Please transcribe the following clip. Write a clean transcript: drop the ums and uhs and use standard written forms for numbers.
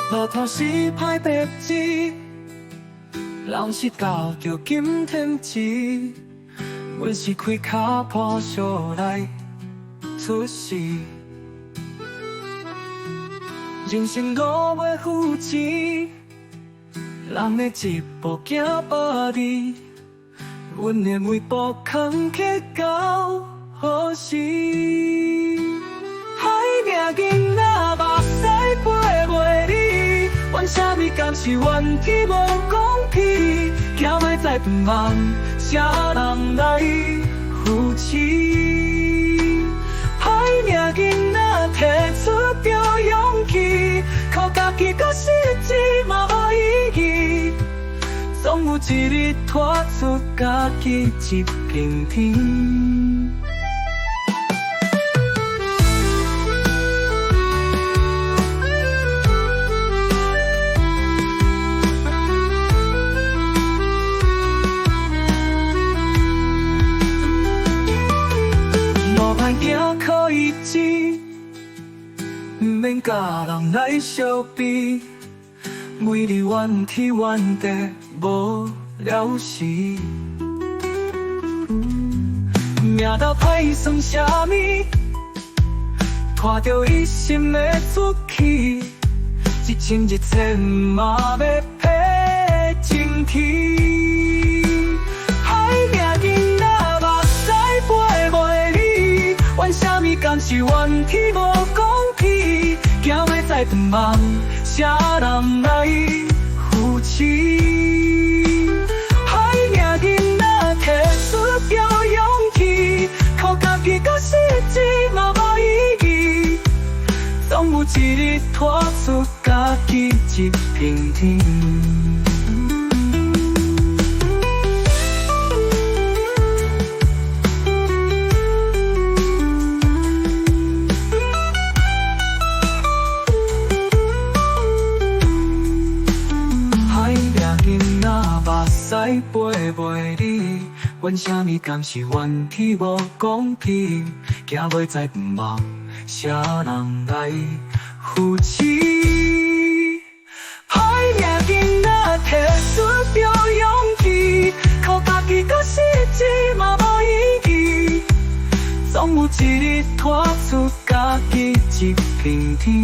落拖是歹白纸，人是教叫金天志。阮是开脚破相来出世，人生路袂负钱，人的一步行百里，阮的每步坎坷到好时。海命囡仔目屎飞袂离，阮啥物甘是怨天无公平，行袂再不忙，啥人来扶持？海命囡仔摕出着勇气，靠家己甲实际嘛无意义，总有一日拖出家己一片天。行可以知，毋免甲人来相比。每日怨天怨地无了时，命到歹算啥物，看着一心的出气，一千一千嘛要配真气。海命囡仔目屎飞袂离，怨啥物甘是怨天无公平，行袂再断梦，啥人来扶持？海命囡仔摕出着勇气，靠家己甲实际嘛无意义，总有一日拖出家己一片天。目屎飞袂离，阮啥物甘是怨天无公平，行袂再不忙，啥人来扶持？海命囡仔摕出着勇气，靠家己甲实际嘛无意义，总有一日拖出家己一片天。